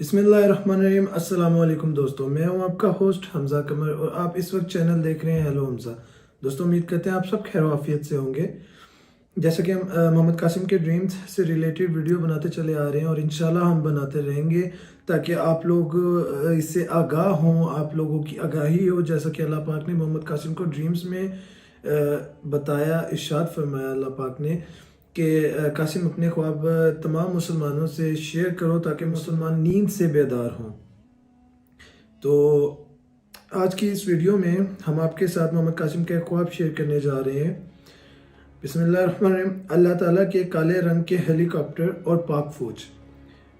बिस्मिल्लाहिर्रहमानिर्रहीम। अस्सलाम वालेकुम दोस्तों, मैं हूं आपका होस्ट हमजा कमर और आप इस वक्त चैनल देख रहे हैं हेलो हमजा। दोस्तों, उम्मीद करते हैं आप सब खैर आफियत से होंगे। जैसा कि हम मोहम्मद कासिम के ड्रीम्स से रिलेटेड वीडियो बनाते चले आ रहे हैं और इंशाल्लाह हम बनाते रहेंगे ताकि आप लोग इससे आगाह हों, आप लोगों की आगाही हो। जैसा कि अल्लाह पाक ने मोहम्मद कासिम को ड्रीम्स में बताया, इरशाद फरमाया अल्लाह पाक ने कि कासिम अपने ख्वाब तमाम मुसलमानों से शेयर करो ताकि मुसलमान नींद से बेदार हों। तो आज की इस वीडियो में हम आपके साथ मोहम्मद कासिम के ख्वाब शेयर करने जा रहे हैं। बिस्मिल्लाहिर्रहमानिर्रहीम। अल्लाह ताला के काले रंग के हेलीकॉप्टर और पाक फौज।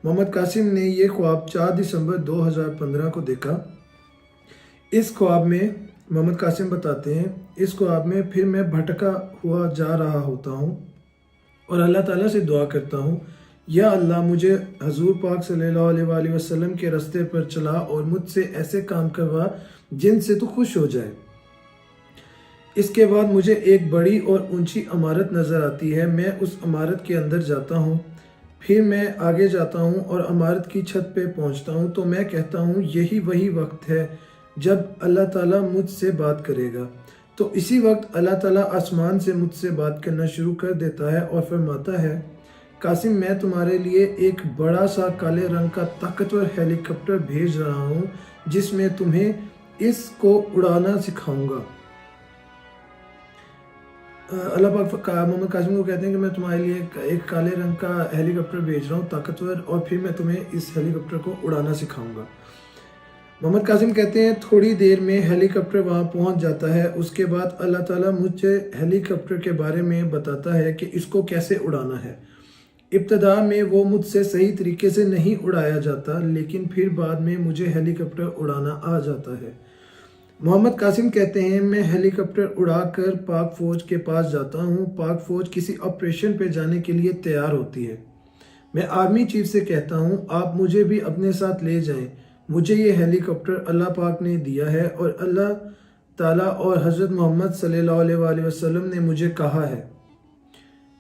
मोहम्मद कासिम ने ये ख्वाब 4 दिसंबर 2015 को देखा। इस ख्वाब में मोहम्मद कासिम बताते हैं, इस ख्वाब में फिर मैं भटका हुआ जा रहा होता हूँ और अल्लाह ताला से दुआ करता हूँ, या अल्लाह मुझे हजूर पाक सल्लल्लाहु अलैहि वसल्लम के रास्ते पर चला और मुझसे ऐसे काम करवा जिनसे तू खुश हो जाए। इसके बाद मुझे एक बड़ी और ऊंची इमारत नज़र आती है। मैं उस इमारत के अंदर जाता हूँ, फिर मैं आगे जाता हूँ और इमारत की छत पे पहुँचता हूँ तो मैं कहता हूँ यही वही वक्त है जब अल्लाह ताला मुझसे बात करेगा। तो इसी वक्त अल्लाह ताला आसमान से मुझसे बात करना शुरू कर देता है और फरमाता है, कासिम मैं तुम्हारे लिए एक बड़ा सा काले रंग का ताकतवर हेलीकॉप्टर भेज रहा हूँ जिसमें तुम्हें इसको उड़ाना सिखाऊंगा। अल्लाह पाक मोहम्मद कासिम को कहते हैं कि मैं तुम्हारे लिए एक काले रंग का हेलीकॉप्टर भेज रहा हूँ ताकतवर, और फिर मैं तुम्हें इस हेलीकॉप्टर को उड़ाना सिखाऊंगा। मोहम्मद कासिम कहते हैं थोड़ी देर में हेलीकॉप्टर वहाँ पहुँच जाता है। उसके बाद अल्लाह ताला मुझे हेलीकॉप्टर के बारे में बताता है कि इसको कैसे उड़ाना है। इब्तदा में वो मुझसे सही तरीके से नहीं उड़ाया जाता, लेकिन फिर बाद में मुझे हेलीकॉप्टर उड़ाना आ जाता है। मोहम्मद कासिम कहते हैं मैं हेलीकॉप्टर उड़ाकर पाक फौज के पास जाता हूँ। पाक फौज किसी ऑपरेशन पे जाने के लिए तैयार होती है। मैं आर्मी चीफ से कहता हूँ आप मुझे भी अपने साथ ले जाएं। मुझे ये हेलीकॉप्टर अल्लाह पाक ने दिया है और अल्लाह ताला और हज़रत मोहम्मद सल्लल्लाहु अलैहि वसल्लम ने मुझे कहा है।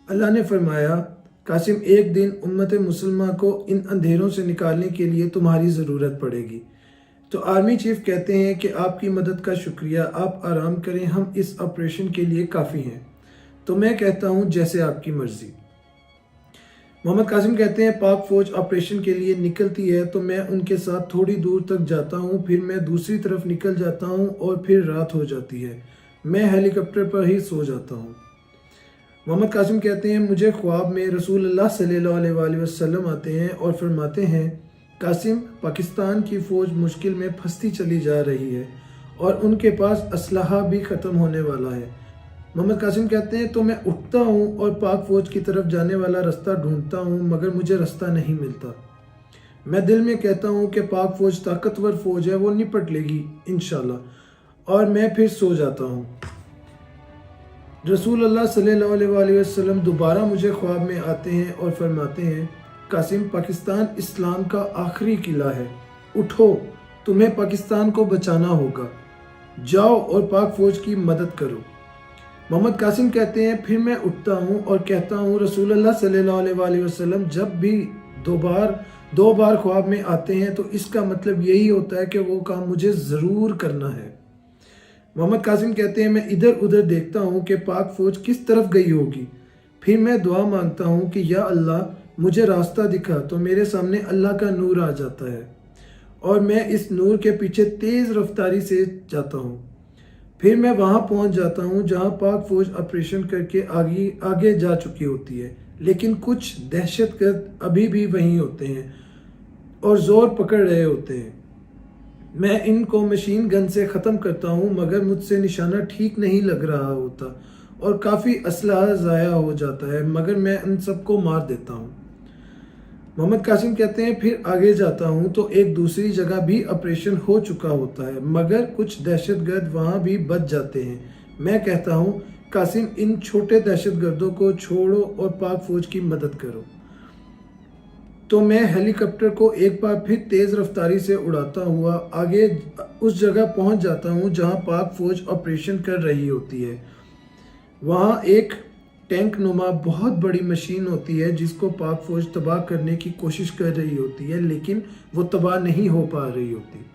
अल्लाह ने फरमाया, कासिम एक दिन उम्मत मुसलमा को इन अंधेरों से निकालने के लिए तुम्हारी ज़रूरत पड़ेगी। तो आर्मी चीफ कहते हैं कि आपकी मदद का शुक्रिया, आप आराम करें, हम इस ऑपरेशन के लिए काफ़ी हैं। तो मैं कहता हूँ जैसे आपकी मर्ज़ी। मोहम्मद कासिम कहते हैं पाक फौज ऑपरेशन के लिए निकलती है तो मैं उनके साथ थोड़ी दूर तक जाता हूँ, फिर मैं दूसरी तरफ निकल जाता हूँ और फिर रात हो जाती है। मैं हेलीकॉप्टर पर ही सो जाता हूँ। मोहम्मद कासिम कहते हैं मुझे ख्वाब में रसूल अल्लाह सल्लल्लाहु अलैहि वसल्लम आते हैं और फरमाते हैं, कासिम पाकिस्तान की फ़ौज मुश्किल में फंसती चली जा रही है और उनके पास असलहा भी ख़त्म होने वाला है। मोहम्मद कासिम कहते हैं तो मैं उठता हूँ और पाक फ़ौज की तरफ जाने वाला रास्ता ढूंढता हूँ, मगर मुझे रास्ता नहीं मिलता। मैं दिल में कहता हूँ कि पाक फ़ौज ताकतवर फ़ौज है, वो निपट लेगी इंशाल्लाह, और मैं फिर सो जाता हूँ। रसूल अल्लाह सल्लल्लाहु अलैहि वसल्लम दोबारा मुझे ख्वाब में आते हैं और फरमाते हैं, कासिम पाकिस्तान इस्लाम का आखिरी किला है, उठो, तुम्हें पाकिस्तान को बचाना होगा, जाओ और पाक फ़ौज की मदद करो। मोहम्मद कासिम कहते हैं फिर मैं उठता हूँ और कहता हूँ रसूल अल्लाह सल्लल्लाहु अलैहि वसल्लम जब भी दो बार ख्वाब में आते हैं तो इसका मतलब यही होता है कि वो काम मुझे ज़रूर करना है। मोहम्मद कासिम कहते हैं मैं इधर उधर देखता हूँ कि पाक फौज किस तरफ गई होगी, फिर मैं दुआ मांगता हूँ कि या अल्लाह मुझे रास्ता दिखा। तो मेरे सामने अल्लाह का नूर आ जाता है और मैं इस नूर के पीछे तेज़ रफ्तारी से जाता हूँ। फिर मैं वहाँ पहुँच जाता हूँ जहाँ पाक फौज ऑपरेशन करके आगे जा चुकी होती है, लेकिन कुछ दहशतगर्द अभी भी वहीं होते हैं और ज़ोर पकड़ रहे होते हैं। मैं इनको मशीन गन से ख़त्म करता हूँ, मगर मुझसे निशाना ठीक नहीं लग रहा होता और काफ़ी असलहा ज़ाया हो जाता है, मगर मैं उन सबको मार देता हूँ। मोहम्मद कासिम कहते हैं फिर आगे जाता हूँ तो एक दूसरी जगह भी ऑपरेशन हो चुका होता है, मगर कुछ दहशतगर्द वहाँ भी बच जाते हैं। मैं कहता हूँ कासिम इन छोटे दहशतगर्दों को छोड़ो और पाक फौज की मदद करो। तो मैं हेलीकॉप्टर को एक बार फिर तेज़ रफ्तारी से उड़ाता हुआ आगे उस जगह पहुँच जाता हूँ जहाँ पाक फौज ऑपरेशन कर रही होती है। वहाँ एक टैंक नुमा बहुत बड़ी मशीन होती है जिसको पाक फौज तबाह करने की कोशिश कर रही होती है, लेकिन वो तबाह नहीं हो पा रही होती।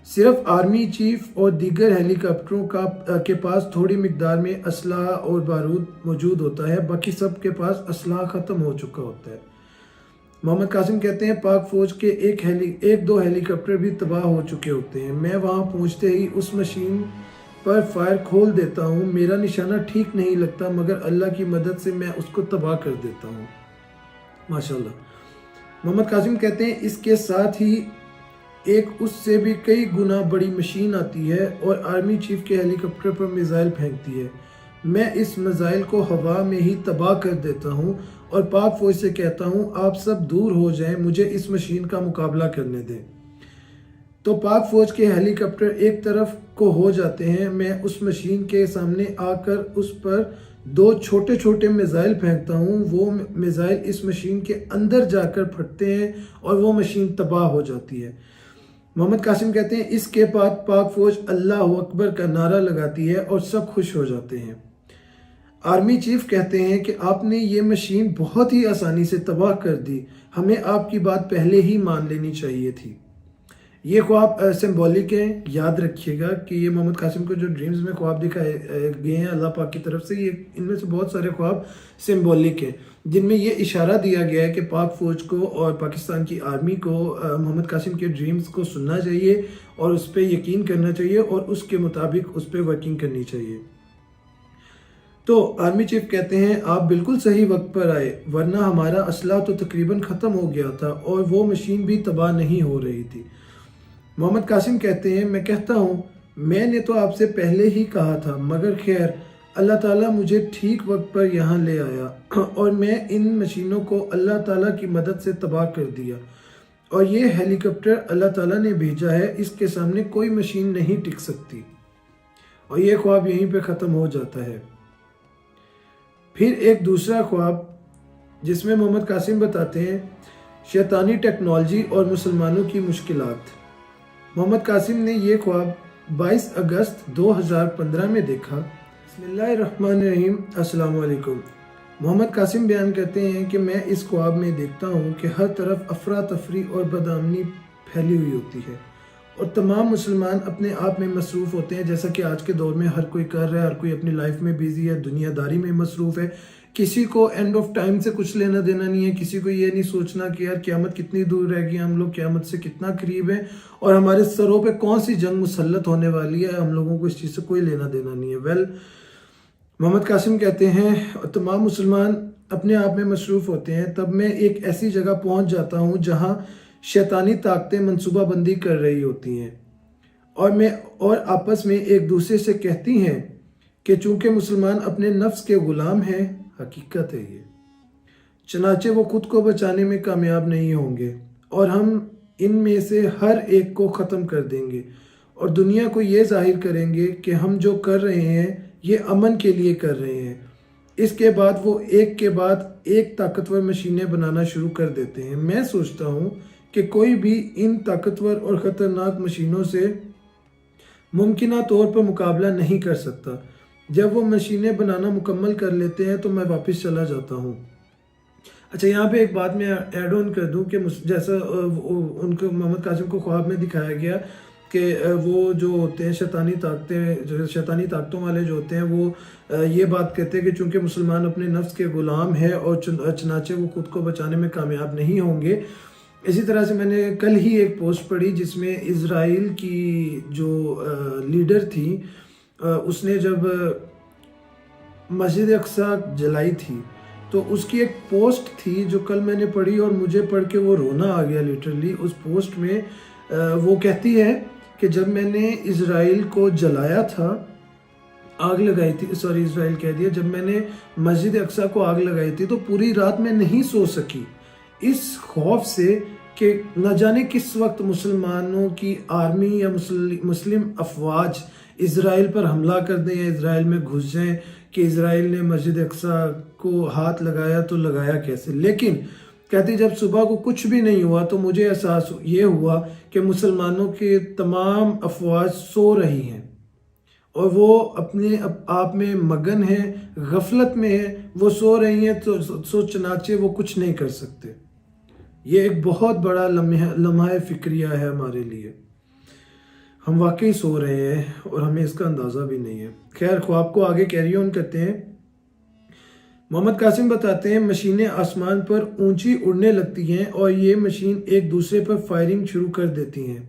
सिर्फ आर्मी चीफ और दीगर हेलीकॉप्टरों के पास थोड़ी मिकदार में असलहा और बारूद मौजूद होता है, बाकी सब के पास असलहा ख़त्म हो चुका होता है। मोहम्मद कासिम कहते हैं पाक फौज के एक दो हेलीकॉप्टर भी तबाह हो चुके होते हैं। मैं वहां पहुंचते ही उस मशीन पर फायर खोल देता हूं। मेरा निशाना ठीक नहीं लगता, मगर अल्लाह की मदद से मैं उसको तबाह कर देता हूं। माशाल्लाह। मोहम्मद कासिम कहते हैं इसके साथ ही एक उससे भी कई गुना बड़ी मशीन आती है और आर्मी चीफ के हेलीकॉप्टर पर मिसाइल फेंकती है। मैं इस मिसाइल को हवा में ही तबाह कर देता हूं और पाक फौज से कहता हूं आप सब दूर हो जाएं, मुझे इस मशीन का मुकाबला करने दें। तो पाक फौज के हेलीकॉप्टर एक तरफ को हो जाते हैं। मैं उस मशीन के सामने आकर उस पर दो छोटे छोटे मिसाइल फेंकता हूं। वो मिसाइल इस मशीन के अंदर जाकर फटते हैं और वो मशीन तबाह हो जाती है। मोहम्मद कासिम कहते हैं इसके बाद पाक फौज अल्लाह अकबर का नारा लगाती है और सब खुश हो जाते हैं। आर्मी चीफ कहते हैं कि आपने ये मशीन बहुत ही आसानी से तबाह कर दी, हमें आपकी बात पहले ही मान लेनी चाहिए थी। ये ख्वाब सिंबॉलिक है, याद रखिएगा कि ये मोहम्मद कासिम को जो ड्रीम्स में ख्वाब दिखाए गए हैं अल्लाह पाक की तरफ से, ये इनमें से बहुत सारे ख्वाब सिंबॉलिक हैं जिनमें ये इशारा दिया गया है कि पाक फौज को और पाकिस्तान की आर्मी को मोहम्मद कासिम के ड्रीम्स को सुनना चाहिए और उस पर यकीन करना चाहिए और उसके मुताबिक उस पर वर्किंग करनी चाहिए। तो आर्मी चीफ कहते हैं आप बिल्कुल सही वक्त पर आए, वरना हमारा असला तो तकरीबन ख़त्म हो गया था और वो मशीन भी तबाह नहीं हो रही थी। मोहम्मद कासिम कहते हैं मैं कहता हूँ मैंने तो आपसे पहले ही कहा था, मगर खैर अल्लाह ताला मुझे ठीक वक्त पर यहाँ ले आया और मैं इन मशीनों को अल्लाह ताला की मदद से तबाह कर दिया और ये हेलीकॉप्टर अल्लाह ताला ने भेजा है, इसके सामने कोई मशीन नहीं टिक सकती। और ये ख्वाब यहीं पे ख़त्म हो जाता है। फिर एक दूसरा ख्वाब जिसमें मोहम्मद कासिम बताते हैं शैतानी टेक्नोलॉजी और मुसलमानों की मुश्किलात। मोहम्मद कासिम ने ये ख्वाब 22 अगस्त 2015 में देखा। बिस्मिल्लाहिर्रहमानिर्रहीम, अस्सलाम वालेकुम। मोहम्मद कासिम बयान करते हैं कि मैं इस ख्वाब में देखता हूँ कि हर तरफ अफरा तफरी और बदअमनी फैली हुई होती है और तमाम मुसलमान अपने आप में मसरूफ़ होते हैं, जैसा कि आज के दौर में हर कोई कर रहा है, हर कोई अपनी लाइफ में बिजी है, दुनियादारी में मसरूफ़ है। किसी को एंड ऑफ टाइम से कुछ लेना देना नहीं है, किसी को ये नहीं सोचना कि यार क़यामत कितनी दूर रह गई, हम लोग क़यामत से कितना करीब है और हमारे सरों पे कौन सी जंग मुसल्लत होने वाली है, हम लोगों को इस चीज़ से कोई लेना देना नहीं है। मोहम्मद कासिम कहते हैं तमाम मुसलमान अपने आप में मसरूफ़ होते हैं, तब मैं एक ऐसी जगह पहुँच जाता हूँ जहाँ शैतानी ताकतें मनसूबाबंदी कर रही होती हैं और आपस में एक दूसरे से कहती हैं कि चूंकि मुसलमान अपने नफ्स के गुलाम हैं, हकीकत है ये, चनाचे वो खुद को बचाने में कामयाब नहीं होंगे और हम इनमें से हर एक को ख़त्म कर देंगे और दुनिया को ये जाहिर करेंगे कि हम जो कर रहे हैं ये अमन के लिए कर रहे हैं। इसके बाद वो एक के बाद एक ताकतवर मशीनें बनाना शुरू कर देते हैं। मैं सोचता हूँ कि कोई भी इन ताकतवर और ख़तरनाक मशीनों से मुमकिना तौर पर मुकाबला नहीं कर सकता। जब वो मशीनें बनाना मुकम्मल कर लेते हैं तो मैं वापस चला जाता हूँ। अच्छा, यहाँ पे एक बात मैं ऐड ऑन कर दूँ कि जैसा उनको मोहम्मद कासिम को ख्वाब में दिखाया गया कि वो जो होते हैं शैतानी ताकतों वाले जो होते हैं वो ये बात कहते हैं कि चूँकि मुसलमान अपने नफ्स के ग़ुलाम हैं और चनाचे वो खुद को बचाने में कामयाब नहीं होंगे। इसी तरह से मैंने कल ही एक पोस्ट पढ़ी जिसमें इज़राइल की जो लीडर थी उसने जब मस्जिद अक्सा जलाई थी तो उसकी एक पोस्ट थी जो कल मैंने पढ़ी और मुझे पढ़ के वो रोना आ गया लिटरली। उस पोस्ट में वो कहती है कि जब मैंने इज़राइल को जलाया था, आग लगाई थी, इज़राइल कह दिया, जब मैंने मस्जिद अक्सा को आग लगाई थी तो पूरी रात मैं नहीं सो सकी इस खौफ से कि न जाने किस वक्त मुसलमानों की आर्मी या मुस्लिम अफवाज इज़राइल पर हमला कर दें या इज़राइल में घुस जाएं कि इज़राइल ने मस्जिद अक्सा को हाथ लगाया तो लगाया कैसे। लेकिन कहती जब सुबह को कुछ भी नहीं हुआ तो मुझे एहसास ये हुआ कि मुसलमानों के तमाम अफवाज सो रही हैं اور وہ اپنے آپ میں مگن ہیں، غفلت میں ہیں، وہ سو رہی ہیں تو چنانچہ وہ کچھ نہیں کر سکتے۔ یہ ایک بہت بڑا لمحہ فکریہ ہے ہمارے لیے، ہم واقعی سو رہے ہیں اور ہمیں اس کا اندازہ بھی نہیں ہے۔ خیر، خواب کو آگے کیری آن کرتے ہیں۔ محمد قاسم بتاتے ہیں مشینیں آسمان پر اونچی اڑنے لگتی ہیں اور یہ مشین ایک دوسرے پر فائرنگ شروع کر دیتی ہیں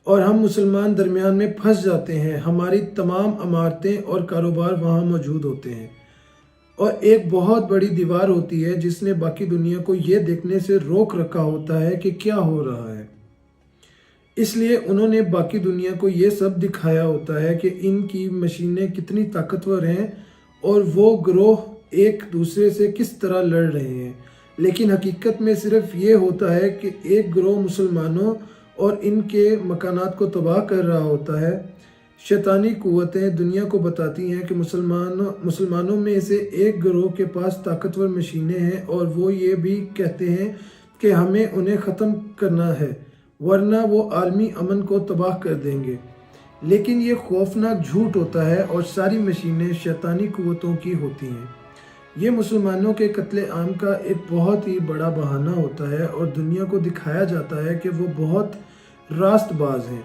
اور ہم مسلمان درمیان میں پھنس جاتے ہیں۔ ہماری تمام عمارتیں اور کاروبار وہاں موجود ہوتے ہیں اور ایک بہت بڑی دیوار ہوتی ہے جس نے باقی دنیا کو یہ دیکھنے سے روک رکھا ہوتا ہے کہ کیا ہو رہا ہے۔ اس لیے انہوں نے باقی دنیا کو یہ سب دکھایا ہوتا ہے کہ ان کی مشینیں کتنی طاقتور ہیں اور وہ گروہ ایک دوسرے سے کس طرح لڑ رہے ہیں، لیکن حقیقت میں صرف یہ ہوتا ہے کہ ایک گروہ مسلمانوں اور ان کے مکانات کو تباہ کر رہا ہوتا ہے۔ شیطانی قوتیں دنیا کو بتاتی ہیں کہ مسلمانوں میں سے ایک گروہ کے پاس طاقتور مشینیں ہیں اور وہ یہ بھی کہتے ہیں کہ ہمیں انہیں ختم کرنا ہے ورنہ وہ عالمی امن کو تباہ کر دیں گے، لیکن یہ خوفناک جھوٹ ہوتا ہے اور ساری مشینیں شیطانی قوتوں کی ہوتی ہیں۔ یہ مسلمانوں کے قتل عام کا ایک بہت ہی بڑا بہانہ ہوتا ہے اور دنیا کو دکھایا جاتا ہے کہ وہ بہت راست باز ہیں۔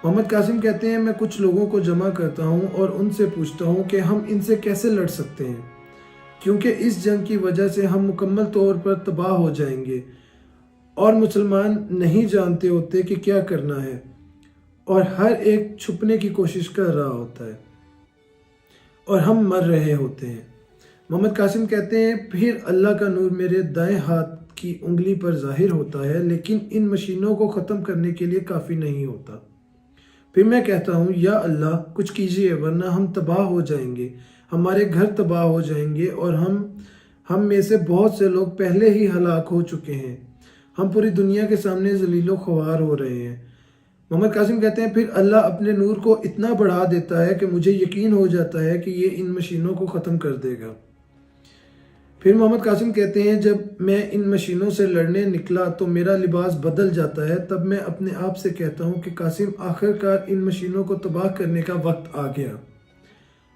محمد قاسم کہتے ہیں میں کچھ لوگوں کو جمع کرتا ہوں اور ان سے پوچھتا ہوں کہ ہم ان سے کیسے لڑ سکتے ہیں، کیونکہ اس جنگ کی وجہ سے ہم مکمل طور پر تباہ ہو جائیں گے اور مسلمان نہیں جانتے ہوتے کہ کیا کرنا ہے اور ہر ایک چھپنے کی کوشش کر رہا ہوتا ہے اور ہم مر رہے ہوتے ہیں۔ محمد قاسم کہتے ہیں پھر اللہ کا نور میرے دائیں ہاتھ کی انگلی پر ظاہر ہوتا ہے، لیکن ان مشینوں کو ختم کرنے کے لیے کافی نہیں ہوتا۔ پھر میں کہتا ہوں یا اللہ کچھ کیجئے ورنہ ہم تباہ ہو جائیں گے، ہمارے گھر تباہ ہو جائیں گے اور ہم میں سے بہت سے لوگ پہلے ہی ہلاک ہو چکے ہیں، ہم پوری دنیا کے سامنے ذلیل و خوار ہو رہے ہیں۔ محمد قاسم کہتے ہیں پھر اللہ اپنے نور کو اتنا بڑھا دیتا ہے کہ مجھے یقین ہو جاتا ہے کہ یہ ان مشینوں کو ختم کر دے گا۔ پھر محمد قاسم کہتے ہیں جب میں ان مشینوں سے لڑنے نکلا تو میرا لباس بدل جاتا ہے، تب میں اپنے آپ سے کہتا ہوں کہ قاسم آخر کار ان مشینوں کو تباہ کرنے کا وقت آ گیا۔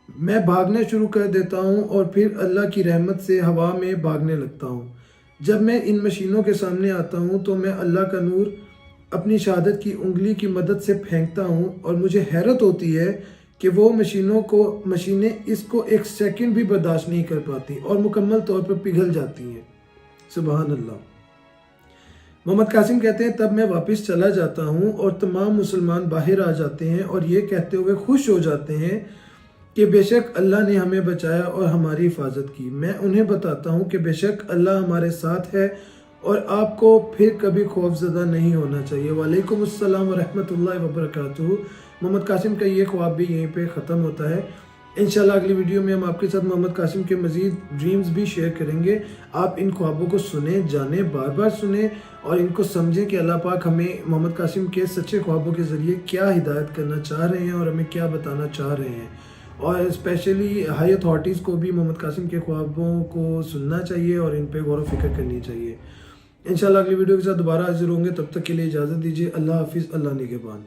میں بھاگنا شروع کر دیتا ہوں اور پھر اللہ کی رحمت سے ہوا میں بھاگنے لگتا ہوں۔ جب میں ان مشینوں کے سامنے آتا ہوں تو میں اللہ کا نور اپنی شہادت کی انگلی کی مدد سے پھینکتا ہوں اور مجھے حیرت ہوتی ہے کہ وہ مشینیں اس کو ایک سیکنڈ بھی برداشت نہیں کر پاتی اور مکمل طور پر پگھل جاتی ہیں۔ سبحان اللہ۔ محمد قاسم کہتے ہیں تب میں واپس چلا جاتا ہوں اور تمام مسلمان باہر آ جاتے ہیں اور یہ کہتے ہوئے خوش ہو جاتے ہیں کہ بے شک اللہ نے ہمیں بچایا اور ہماری حفاظت کی۔ میں انہیں بتاتا ہوں کہ بے شک اللہ ہمارے ساتھ ہے اور آپ کو پھر کبھی خوف زدہ نہیں ہونا چاہیے۔ وعلیکم السلام ورحمۃ اللہ وبرکاتہ۔ محمد قاسم کا یہ خواب بھی یہیں پہ ختم ہوتا ہے۔ انشاءاللہ اگلی ویڈیو میں ہم آپ کے ساتھ محمد قاسم کے مزید ڈریمز بھی شیئر کریں گے۔ آپ ان خوابوں کو سنیں، جانیں، بار بار سنیں اور ان کو سمجھیں کہ اللہ پاک ہمیں محمد قاسم کے سچے خوابوں کے ذریعے کیا ہدایت کرنا چاہ رہے ہیں اور ہمیں کیا بتانا چاہ رہے ہیں، اور اسپیشلی ہائی اتھارٹیز کو بھی محمد قاسم کے خوابوں کو سننا چاہیے اور ان پہ غور و فکر کرنی چاہیے۔ انشاءاللہ اگلی ویڈیو کے ساتھ دوبارہ حاضر ہوں گے، تب تک کے لیے اجازت دیجیے۔ اللہ حافظ، اللہ نگہبان۔